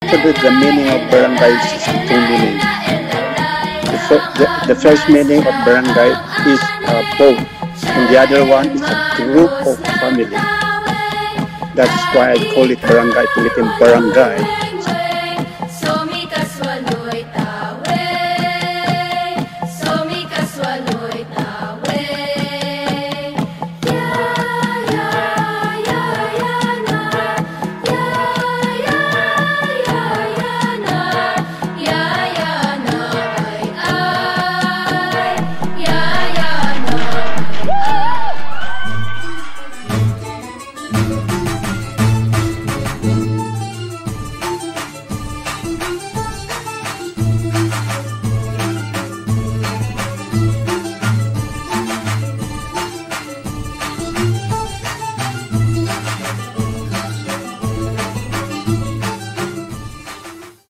to read the meaning of barangay is two meanings. The first meaning of barangay is both, and the other one is a group of family. That's why I call it barangay, Philippine barangay,